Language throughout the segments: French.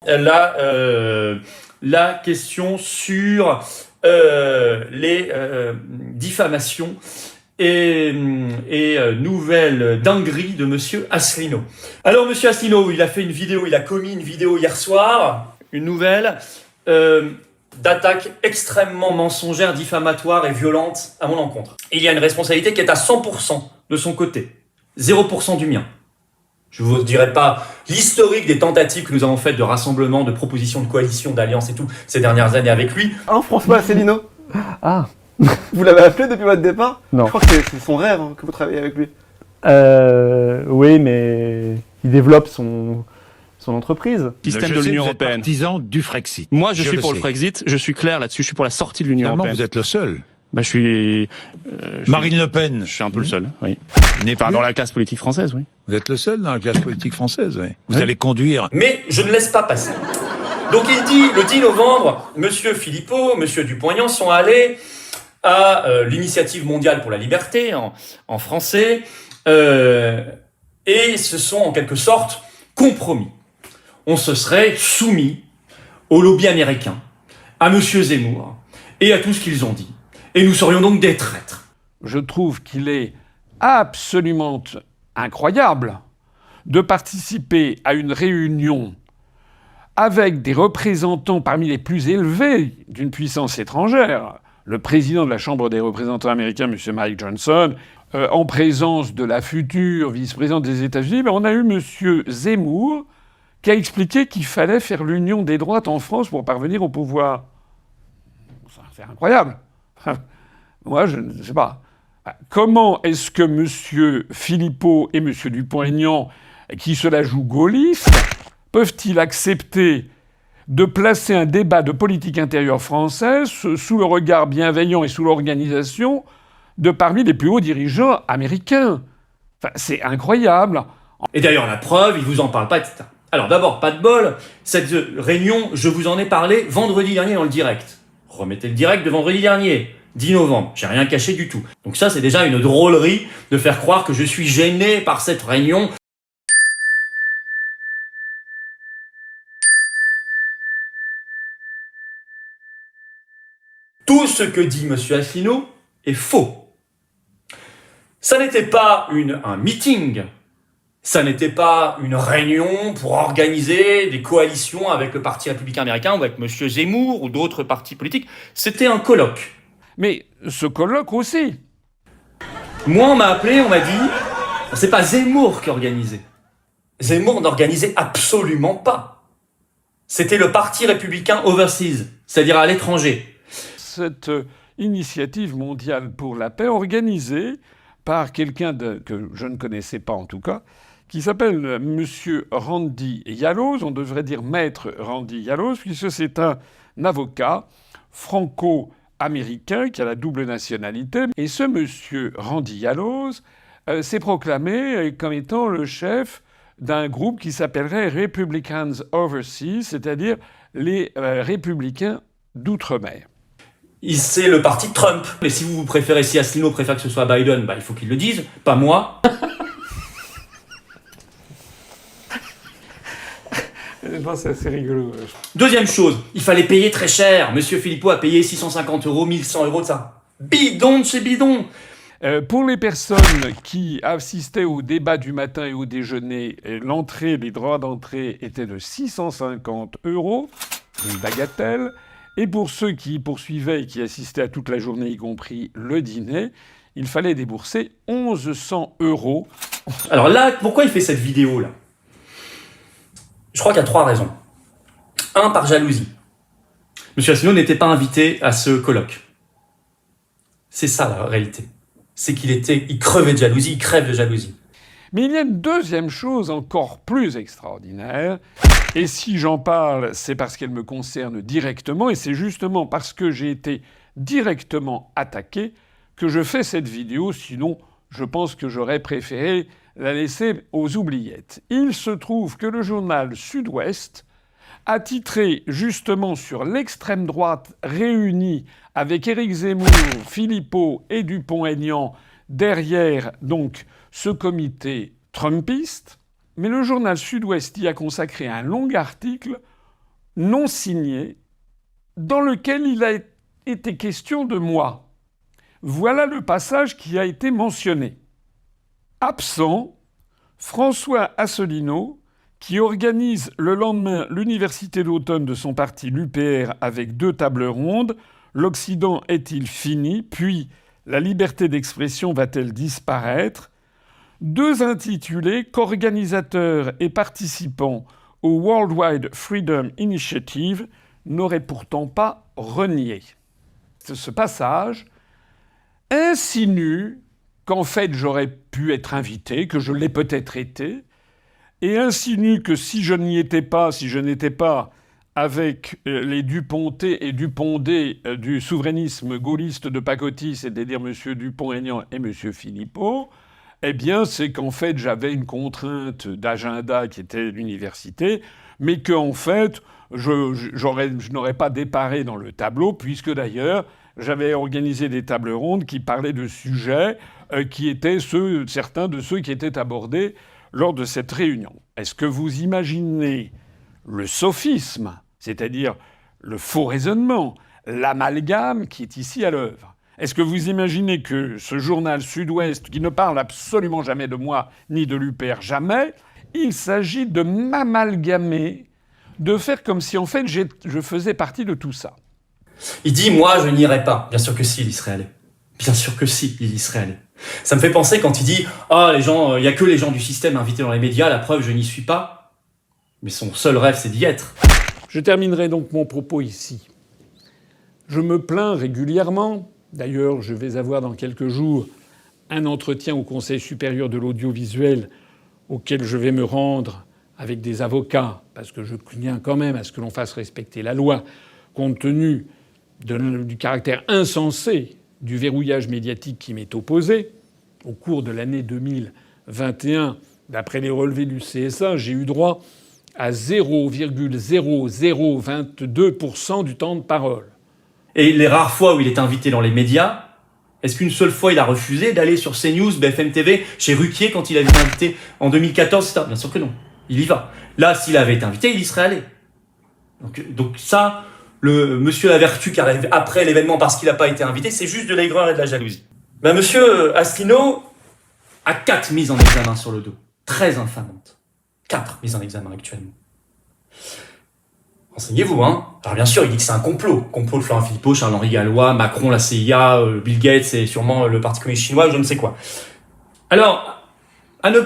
la question sur les diffamations et nouvelles dingueries de Monsieur Asselineau. Alors Monsieur Asselineau, il a commis une vidéo hier soir, une nouvelle d'attaque extrêmement mensongère, diffamatoire et violente à mon encontre. Il y a une responsabilité qui est à 100% de son côté, 0% du mien. Je ne vous dirai pas l'historique des tentatives que nous avons faites de rassemblement, de propositions de coalition, d'alliance et tout ces dernières années avec lui. Hein, François Asselineau? Ah. Vous l'avez appelé depuis votre départ? Non. Je crois que c'est son rêve que vous travaillez avec lui. Oui, mais il développe son entreprise. Système de l'Union européenne. Partisan du Frexit. Moi, je suis pour le le Frexit. Je suis clair là-dessus. Je suis pour la sortie de l'Union européenne. Vous êtes le seul. Bah, je suis Marine Le Pen. Je suis un peu le seul, oui. N'est Enfin, plus. dans la classe politique française, oui. Vous êtes le seul dans la classe politique française, oui. Vous allez conduire. Mais je ne laisse pas passer. Donc il dit, le 10 novembre, Monsieur Philippot, Monsieur Dupont-Aignan sont allés à l'Initiative mondiale pour la liberté, en français, et se sont en quelque sorte compromis. On se serait soumis au lobby américain, à Monsieur Zemmour, et à tout ce qu'ils ont dit. Et nous serions donc des traîtres. Je trouve qu'il est absolument incroyable de participer à une réunion avec des représentants parmi les plus élevés d'une puissance étrangère, le président de la Chambre des représentants américains, M. Mike Johnson, en présence de la future vice-présidente des États-Unis, on a eu M. Zemmour qui a expliqué qu'il fallait faire l'union des droites en France pour parvenir au pouvoir. C'est incroyable. Moi, je ne sais pas. Comment est-ce que M. Philippot et M. Dupont-Aignan, qui se la jouent gaullistes, peuvent-ils accepter de placer un débat de politique intérieure française sous le regard bienveillant et sous l'organisation de parmi les plus hauts dirigeants américains? Enfin, c'est incroyable. Et d'ailleurs, la preuve, il vous en parle pas, etc. Alors d'abord, pas de bol, cette réunion, je vous en ai parlé vendredi dernier dans le direct. Remettez le direct de vendredi dernier, 10 novembre. J'ai rien caché du tout. Donc ça, c'est déjà une drôlerie de faire croire que je suis gêné par cette réunion. Tout ce que dit M. Asselineau est faux. Ça n'était pas un meeting. Ça n'était pas une réunion pour organiser des coalitions avec le Parti républicain américain ou avec M. Zemmour ou d'autres partis politiques. C'était un colloque. Mais ce colloque aussi. Moi, on m'a appelé, on m'a dit, c'est pas Zemmour qui organisait. Zemmour n'organisait absolument pas. C'était le Parti républicain overseas, c'est-à-dire à l'étranger. Cette initiative mondiale pour la paix organisée par quelqu'un que je ne connaissais pas en tout cas, qui s'appelle Monsieur Randy Yaloz, on devrait dire Maître Randy Yaloz, puisque c'est un avocat franco-américain qui a la double nationalité. Et ce monsieur Randy Yaloz s'est proclamé comme étant le chef d'un groupe qui s'appellerait Republicans Overseas, c'est-à-dire les républicains d'outre-mer. C'est le parti de Trump. Mais si vous préférez, si Asselineau préfère que ce soit Biden, il faut qu'il le dise, pas moi. C'est assez rigolo. Deuxième chose, il fallait payer très cher. Monsieur Philippot a payé 650 €, 1100 € de ça. Bidon de chez bidon. Pour les personnes qui assistaient au débat du matin et au déjeuner, les droits d'entrée étaient de 650 €, une bagatelle. Et pour ceux qui poursuivaient et qui assistaient à toute la journée, y compris le dîner, il fallait débourser 1100 €. Alors là, pourquoi il fait cette vidéo-là ? Je crois qu'il y a 3 raisons. 1, par jalousie. Monsieur Asselineau n'était pas invité à ce colloque. C'est ça la réalité. C'est il crevait de jalousie, il crève de jalousie. Mais il y a une deuxième chose encore plus extraordinaire, et si j'en parle, c'est parce qu'elle me concerne directement, et c'est justement parce que j'ai été directement attaqué que je fais cette vidéo, sinon je pense que j'aurais préféré la laisser aux oubliettes. Il se trouve que le journal Sud-Ouest a titré justement sur l'extrême droite réunie avec Éric Zemmour, Philippot et Dupont-Aignan derrière donc ce comité trumpiste, mais le journal Sud-Ouest y a consacré un long article non signé dans lequel il a été question de moi. Voilà le passage qui a été mentionné. Absent, François Asselineau, qui organise le lendemain l'université d'automne de son parti, l'UPR, avec 2 tables rondes. L'Occident est-il fini? Puis, la liberté d'expression va-t-elle disparaître? 2 intitulés qu'organisateurs et participants au Worldwide Freedom Initiative n'auraient pourtant pas renié. Ce passage insinue qu'en fait j'aurais pu être invité, que je l'ai peut-être été, et insinue que si je n'y étais pas, si je n'étais pas avec les Duponté et Dupondé du souverainisme gaulliste de pacotille, c'est-à-dire M. Dupont-Aignan et M. Philippot, eh bien c'est qu'en fait j'avais une contrainte d'agenda qui était l'université, mais qu'en fait je n'aurais pas déparé dans le tableau, puisque d'ailleurs j'avais organisé des tables rondes qui parlaient de sujets qui étaient certains de ceux qui étaient abordés lors de cette réunion. Est-ce que vous imaginez le sophisme, c'est-à-dire le faux raisonnement, l'amalgame qui est ici à l'œuvre? Est-ce que vous imaginez que ce journal Sud-Ouest, qui ne parle absolument jamais de moi ni de l'UPR, jamais, il s'agit de m'amalgamer, de faire comme si en fait je faisais partie de tout ça? Il dit, moi, je n'irai pas. Bien sûr que si, il y serait allé. Bien sûr que si, il y serait allé. Ça me fait penser quand il dit, les gens, il y a que les gens du système invités dans les médias, la preuve, je n'y suis pas. Mais son seul rêve, c'est d'y être. Je terminerai donc mon propos ici. Je me plains régulièrement. D'ailleurs, je vais avoir dans quelques jours un entretien au Conseil supérieur de l'audiovisuel auquel je vais me rendre avec des avocats, parce que je tiens quand même à ce que l'on fasse respecter la loi, compte tenu du caractère insensé du verrouillage médiatique qui m'est opposé. Au cours de l'année 2021, d'après les relevés du CSA, j'ai eu droit à 0,0022% du temps de parole. Et les rares fois où il est invité dans les médias, est-ce qu'une seule fois il a refusé d'aller sur CNews, BFM TV, chez Ruquier quand il avait été invité en 2014, etc. Bien sûr que non. Il y va. Là, s'il avait été invité, il y serait allé. Donc ça, le monsieur la vertu qui arrive après l'événement parce qu'il n'a pas été invité, c'est juste de l'aigreur et de la jalousie. Monsieur Asselineau a 4 mises en examen sur le dos. Très infamantes. 4 mises en examen actuellement. Renseignez-vous, hein. Alors bien sûr, il dit que c'est un complot. Complot de Florent Philippot, Charles-Henri Gallois, Macron, la CIA, Bill Gates et sûrement le Parti communiste chinois, je ne sais quoi. Alors, à ne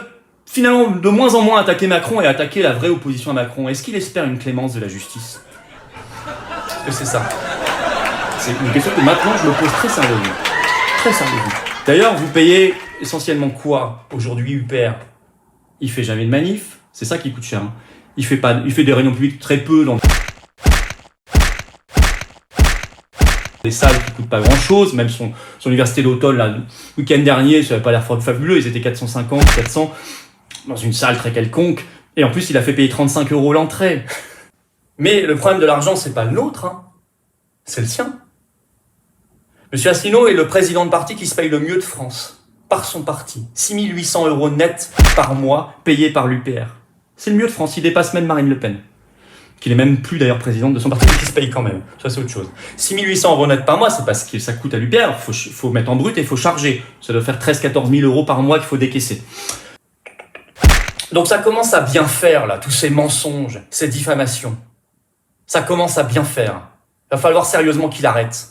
finalement de moins en moins attaquer Macron et attaquer la vraie opposition à Macron, est-ce qu'il espère une clémence de la justice? Est-ce que c'est ça? C'est une question que maintenant je me pose très sérieusement. Très sérieusement. D'ailleurs, vous payez essentiellement quoi aujourd'hui UPR? Il fait jamais de manif, c'est ça qui coûte cher. Hein. Il fait des réunions publiques très peu dans des salles qui coûtent pas grand chose, même son université d'automne, là, le week-end dernier, ça n'avait pas l'air fabuleux, ils étaient 450, 400, dans une salle très quelconque, et en plus il a fait payer 35 € l'entrée. Mais le problème de l'argent, c'est pas le nôtre, hein. C'est le sien. Monsieur Asselineau est le président de parti qui se paye le mieux de France, par son parti. 6 800 € net par mois, payés par l'UPR. C'est le mieux de France, il dépasse même Marine Le Pen. Qui n'est même plus d'ailleurs présidente de son parti, qui se paye quand même. Ça, c'est autre chose. 6 800 € net par mois, c'est pas ce que ça coûte à l'UPR. Faut mettre en brut et il faut charger. Ça doit faire 13-14 000 € par mois qu'il faut décaisser. Donc ça commence à bien faire, là, tous ces mensonges, ces diffamations. Ça commence à bien faire. Il va falloir sérieusement qu'il arrête.